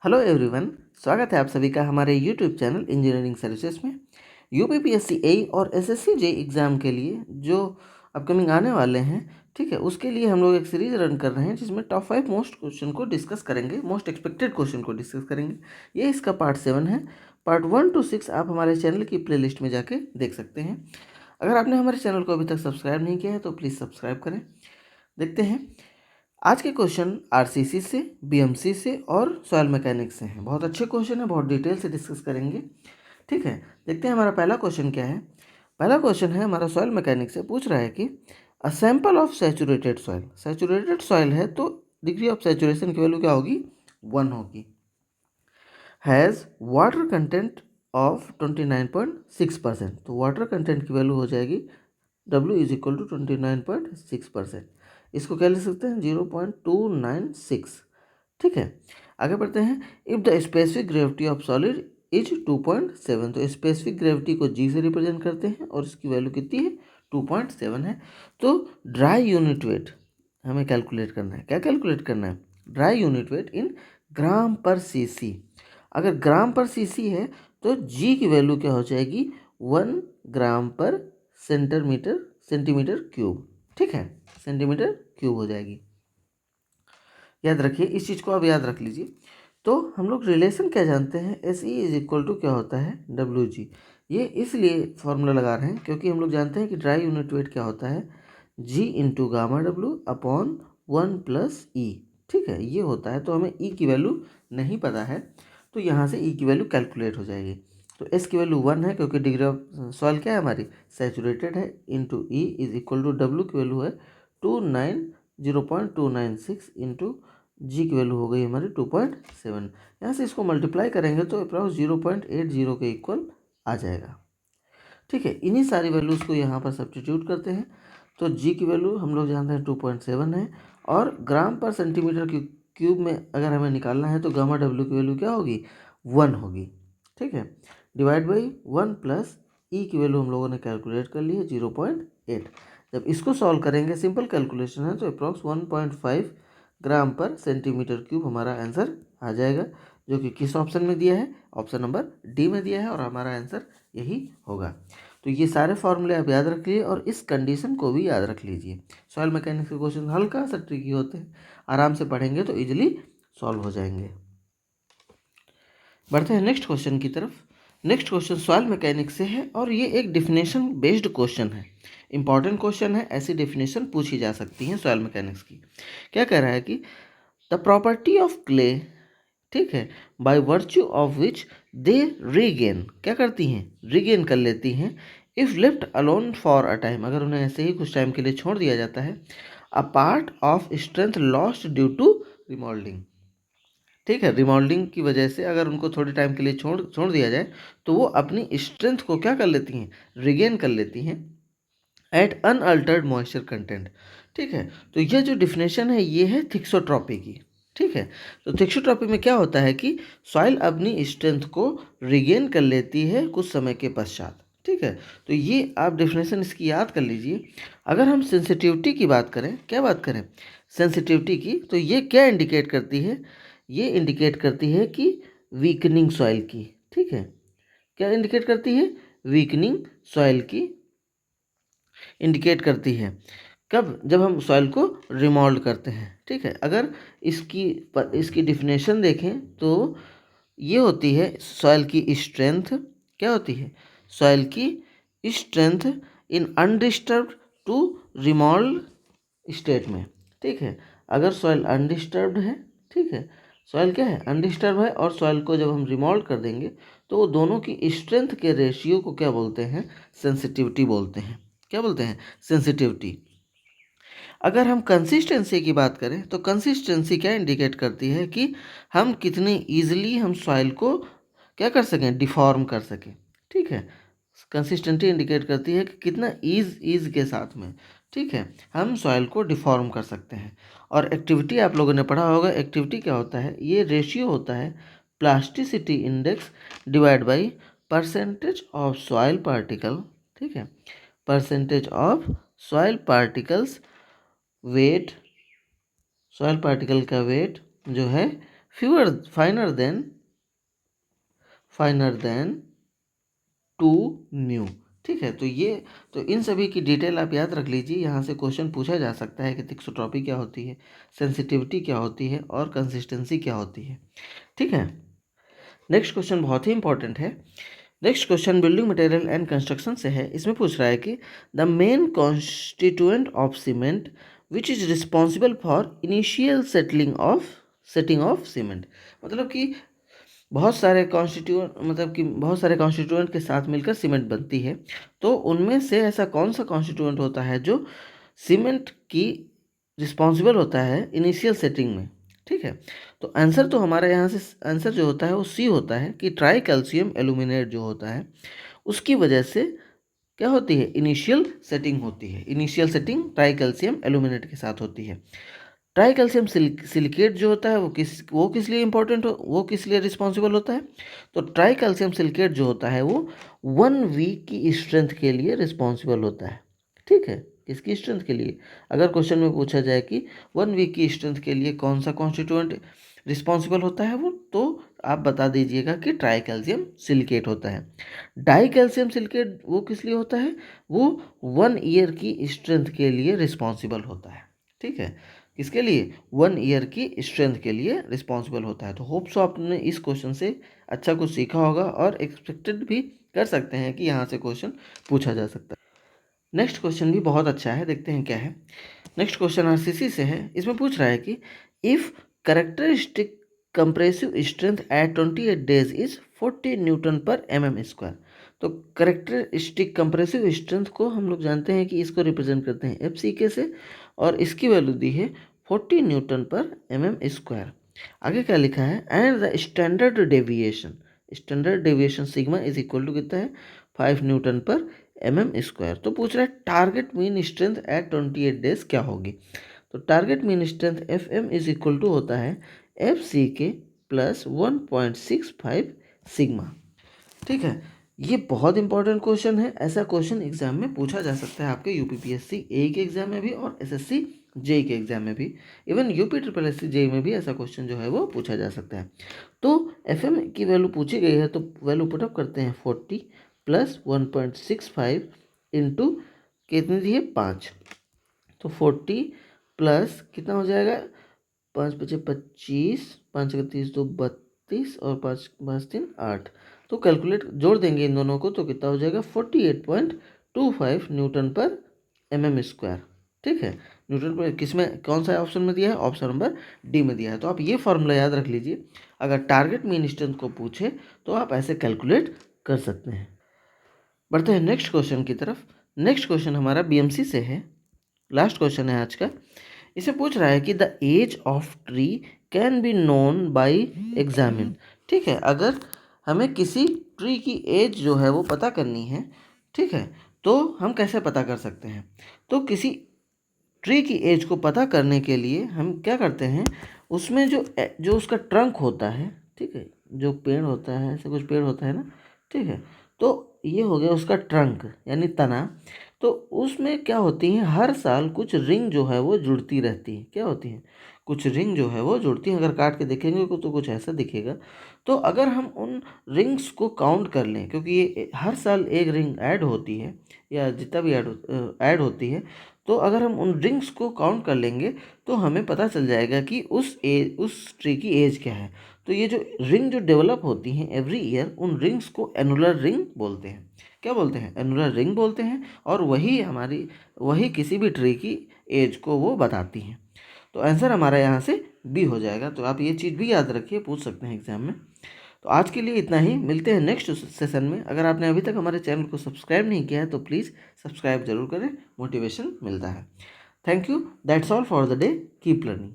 Hello everyone, स्वागत है आप सभी का हमारे यूट्यूब चैनल इंजीनियरिंग सर्विसेज में। यूपीपीएससी ए और एसएससी जे एग्ज़ाम के लिए जो अपकमिंग आने वाले हैं, ठीक है, उसके लिए हम लोग एक सीरीज रन कर रहे हैं जिसमें टॉप 5 मोस्ट क्वेश्चन को डिस्कस करेंगे, मोस्ट एक्सपेक्टेड क्वेश्चन को डिस्कस करेंगे। ये इसका पार्ट 7 है। पार्ट 1 to 6 आप हमारे चैनल की प्लेलिस्ट में जाके देख सकते हैं। अगर आपने हमारे चैनल को अभी तक सब्सक्राइब नहीं किया है तो प्लीज़ सब्सक्राइब करें। देखते हैं आज के क्वेश्चन आरसीसी से, बीएमसी से और सॉइल मैकेनिक्स से हैं। बहुत अच्छे क्वेश्चन है, बहुत डिटेल से डिस्कस करेंगे। ठीक है, देखते हैं हमारा पहला क्वेश्चन क्या है। पहला क्वेश्चन है हमारा सॉइल मैकेनिक्स से, पूछ रहा है कि a sample of saturated soil, saturated soil है तो डिग्री ऑफ सैचुरेशन की वैल्यू क्या होगी, 1 होगी। हैज़ वाटर कंटेंट ऑफ 29.6%, तो वाटर कंटेंट की वैल्यू हो जाएगी W इज इक्वल टू 29.6%। इसको क्या लिख सकते हैं, 0.296। ठीक है, आगे बढ़ते हैं। If the specific gravity of solid is 2.7, तो स्पेसिफिक ग्रेविटी को G से रिप्रेजेंट करते हैं और इसकी वैल्यू कितनी है, 2.7 है। तो ड्राई यूनिट वेट हमें कैलकुलेट करना है। क्या कैलकुलेट करना है, ड्राई यूनिट वेट इन ग्राम पर सीसी। अगर ग्राम पर सीसी है तो G की वैल्यू क्या हो जाएगी, 1 ग्राम पर सेंटीमीटर क्यूब। ठीक है, सेंटीमीटर क्यूब हो जाएगी। याद रखिए, इस चीज़ को आप याद रख लीजिए। तो हम लोग रिलेशन क्या जानते हैं, S E is equal to क्या होता है, डब्ल्यू जी। ये इसलिए फॉर्मूला लगा रहे हैं क्योंकि हम लोग जानते हैं कि ड्राई यूनिट वेट क्या होता है, G into gamma W upon 1 plus E. ठीक है, ये होता है। तो हमें ई की वैल्यू नहीं पता है, तो यहाँ से ई की वैल्यू कैलकुलेट हो जाएगी। तो एस की वैल्यू 1 है क्योंकि डिग्री ऑफ सॉइल क्या है हमारी, सैचुरेटेड है, into E is equal to W की वैल्यू है 0.296 इंटू जी की वैल्यू हो गई हमारी 2.7। यहाँ से इसको मल्टीप्लाई करेंगे तो अप्रॉक्स 0.80 के इक्वल आ जाएगा। ठीक है, इन्हीं सारी वैल्यूज़ को यहाँ पर सब्स्टिट्यूट करते हैं। तो जी की वैल्यू हम लोग जानते हैं 2.7 है, और ग्राम पर सेंटीमीटर क्यूब में अगर हमें निकालना है तो गामा डब्ल्यू की वैल्यू क्या होगी, 1 होगी। ठीक है, डिवाइड बाई 1 प्लस ई की वैल्यू हम लोगों ने कैलकुलेट कर ली है 0.8। जब इसको सॉल्व करेंगे, सिंपल कैलकुलेशन है, तो अप्रॉक्स 1.5 ग्राम पर सेंटीमीटर क्यूब हमारा आंसर आ जाएगा, जो कि किस ऑप्शन में दिया है, ऑप्शन नंबर डी में दिया है, और हमारा आंसर यही होगा। तो ये सारे फॉर्मूले आप याद रख लीजिए और इस कंडीशन को भी याद रख लीजिए। सॉइल मैकेनिक्स के क्वेश्चन हल्का सा ट्रिकी होते हैं, आराम से पढ़ेंगे तो इजीली सॉल्व हो जाएंगे। बढ़ते हैं नेक्स्ट क्वेश्चन की तरफ। नेक्स्ट क्वेश्चन सॉइल मैकेनिक्स से है और ये एक डिफिनेशन बेस्ड क्वेश्चन है। इंपॉर्टेंट क्वेश्चन है, ऐसी डिफिनेशन पूछी जा सकती है सॉइल मैकेनिक्स की। क्या कह रहा है कि द प्रॉपर्टी ऑफ क्ले, ठीक है, by virtue of which they regain, क्या करती हैं, रीगेन कर लेती हैं, if left alone for a time, अगर उन्हें ऐसे ही कुछ टाइम के लिए छोड़ दिया जाता है, a part of strength lost due to remoulding. ठीक है, रिमोल्डिंग की वजह से अगर उनको थोड़े टाइम के लिए छोड़ दिया जाए तो वो अपनी स्ट्रेंथ को क्या कर लेती हैं, रिगेन कर लेती हैं एट अनअल्टर्ड मॉइस्चर कंटेंट। ठीक है, तो यह जो डिफिनेशन है ये है थिक्सोट्रॉपी की। ठीक है, तो थिक्सोट्रॉपी में क्या होता है कि सॉइल अपनी स्ट्रेंथ को रिगेन कर लेती है कुछ समय के पश्चात। ठीक है, तो ये आप डेफिनेशन इसकी याद कर लीजिए। अगर हम सेंसिटिविटी की बात करें, क्या बात करें, सेंसिटिविटी की, तो ये क्या इंडिकेट करती है, ये इंडिकेट करती है कि वीकनिंग सॉइल की। ठीक है, क्या इंडिकेट करती है, वीकनिंग सॉइल की इंडिकेट करती है। कब, जब हम सॉइल को रिमोल्ड करते हैं। ठीक है, अगर इसकी डिफिनेशन देखें तो ये होती है सॉइल की स्ट्रेंथ, क्या होती है, सॉइल की strength in undisturbed to remould state में। ठीक है, अगर सॉइल अनडिस्टर्ब्ड है, ठीक है, सॉइल क्या है, अनडिस्टर्ब है, और सॉइल को जब हम रिमोल्ड कर देंगे तो वो दोनों की स्ट्रेंथ के रेशियो को क्या बोलते हैं, सेंसिटिविटी बोलते हैं। क्या बोलते हैं, सेंसिटिविटी। अगर हम कंसिस्टेंसी की बात करें तो कंसिस्टेंसी क्या इंडिकेट करती है कि हम कितने ईजिली हम सॉइल को क्या कर सकें, डिफॉर्म कर सकें। ठीक है, कंसिस्टेंसी इंडिकेट करती है कि कितना ईज के साथ में, ठीक है, हम सॉइल को डिफॉर्म कर सकते हैं। और एक्टिविटी आप लोगों ने पढ़ा होगा, एक्टिविटी क्या होता है, ये रेशियो होता है plasticity index divide by percentage of soil particle. ठीक है, percentage of soil particles weight, soil particle का वेट जो है फाइनर देन टू न्यू। ठीक है, तो इन सभी की डिटेल आप याद रख लीजिए। यहाँ से क्वेश्चन पूछा जा सकता है कि थिक्सोट्रॉपी क्या होती है, सेंसिटिविटी क्या होती है और कंसिस्टेंसी क्या होती है। ठीक है, नेक्स्ट क्वेश्चन बहुत ही इंपॉर्टेंट है। Next question building material and construction से है। इसमें पूछ रहा है कि the main constituent of cement which is responsible for initial setting of cement. मतलब कि बहुत सारे कॉन्स्टिट्यूएंट के साथ मिलकर सीमेंट बनती है, तो उनमें से ऐसा कौन सा कॉन्स्टिट्यूएंट होता है जो सीमेंट की रिस्पॉन्सिबल होता है इनिशियल सेटिंग में। ठीक है, तो आंसर तो हमारा यहाँ से आंसर जो होता है वो सी होता है कि ट्राई कैल्शियम एल्यूमिनेट जो होता है उसकी वजह से क्या होती है, इनिशियल सेटिंग होती है। Initial setting try calcium aluminate के साथ होती है। ट्राई कैल्शियम सिलिकेट जो होता है वो किस लिए इंपॉर्टेंट वो किस लिए रिस्पॉन्सिबल होता है। तो ट्राई कैल्शियम सिलिकेट जो होता है वो 1 वीक की स्ट्रेंथ के लिए रिस्पॉन्सिबल होता है। ठीक है, किसकी स्ट्रेंथ के लिए, अगर क्वेश्चन में पूछा जाए कि 1 वीक की स्ट्रेंथ के लिए कौन सा कॉन्स्टिट्यूएंट रिस्पॉन्सिबल होता है वो, तो आप बता दीजिएगा कि ट्राई कैल्शियम सिलिकेट होता है। डाई कैल्शियम सिलिकेट वो किस लिए होता है, वो 1 ईयर की स्ट्रेंथ के लिए रिस्पॉन्सिबल होता है। ठीक है, किसके लिए, 1 ईयर की स्ट्रेंथ के लिए रिस्पॉन्सिबल होता है। तो होप सो आपने इस क्वेश्चन से अच्छा कुछ सीखा होगा और एक्सपेक्टेड भी कर सकते हैं कि यहाँ से क्वेश्चन पूछा जा सकता है। नेक्स्ट क्वेश्चन भी बहुत अच्छा है, देखते हैं क्या है। नेक्स्ट क्वेश्चन आरसीसी से है। इसमें पूछ रहा है कि if characteristic compressive strength at 28 days is 40 Newton पर mm²। तो करेक्टरिस्टिक कंप्रेसिव स्ट्रेंथ को हम लोग जानते हैं कि इसको रिप्रेजेंट करते हैं FCK से, और इसकी वैल्यू दी है 40 न्यूटन पर mm²। आगे क्या लिखा है, and the standard deviation sigma is equal to कितना है, 5 न्यूटन पर mm²। तो पूछ रहा है target mean strength at 28 days क्या होगी। तो target mean strength FM is equal to होता है FCK प्लस 1.65 सिग्मा। ठीक है, ये बहुत इंपॉर्टेंट क्वेश्चन है। ऐसा क्वेश्चन एग्जाम में पूछा जा सकता है आपके UPPSC A के एग्जाम में भी और SSC JEE के एग्जाम में भी। इवन UPSSC JEE में भी ऐसा क्वेश्चन जो है वो पूछा जा सकता है। तो FM की वैल्यू पूछी गई है, तो वैल्यू पुटअप करते हैं 40 प्लस 1.65 इंटू कितनी दी है, 5। तो 40 प्लस कितना हो जाएगा, 5×5 = 25, 5×3 = 32 और 5×5 = 8। तो कैलकुलेट जोड़ देंगे इन दोनों को तो कितना हो जाएगा, 48.25 न्यूटन पर mm²। ठीक है, न्यूटन पर किस में कौन सा ऑप्शन में दिया है, ऑप्शन नंबर डी में दिया है। तो आप ये फॉर्मूला याद रख लीजिए, अगर टारगेट मीन स्ट्रेंथ को पूछे तो आप ऐसे कैलकुलेट कर सकते हैं। बढ़ते हैं नेक्स्ट क्वेश्चन की तरफ। नेक्स्ट क्वेश्चन हमारा BMC से है, लास्ट क्वेश्चन है आज का। इसे पूछ रहा है कि the age of tree can be known by examine. ठीक है, अगर हमें किसी ट्री की एज जो है वो पता करनी है, ठीक है, तो हम कैसे पता कर सकते हैं। तो किसी ट्री की एज को पता करने के लिए हम क्या करते हैं, उसमें जो उसका ट्रंक होता है, ठीक है, जो पेड़ होता है, ऐसे कुछ पेड़ होता है ना, ठीक है, तो ये हो गया उसका ट्रंक यानी तना। तो उसमें क्या होती है, हर साल कुछ रिंग जो है वो जुड़ती रहती है। क्या होती है, कुछ रिंग जो है वो जुड़ती है। अगर काट के देखेंगे तो कुछ ऐसा दिखेगा। तो अगर हम उन रिंग्स को काउंट कर लें, क्योंकि ये हर साल एक रिंग ऐड होती है या जितना भी ऐड होती है, तो अगर हम उन रिंग्स को काउंट कर लेंगे तो हमें पता चल जाएगा कि उस ट्री की एज क्या है। तो ये जो रिंग जो डेवलप होती हैं एवरी ईयर, उन रिंग्स को एनुलर रिंग बोलते हैं। क्या बोलते हैं, एनुलर रिंग बोलते हैं। और वही किसी भी ट्री की एज को वो बताती हैं। तो आंसर हमारा यहाँ से बी हो जाएगा। तो आप ये चीज़ भी याद रखिए, पूछ सकते हैं एग्जाम में। तो आज के लिए इतना ही, मिलते हैं नेक्स्ट सेशन में। अगर आपने अभी तक हमारे चैनल को सब्सक्राइब नहीं किया है तो प्लीज़ सब्सक्राइब जरूर करें, मोटिवेशन मिलता है। Thank you, that's all for the day, keep learning.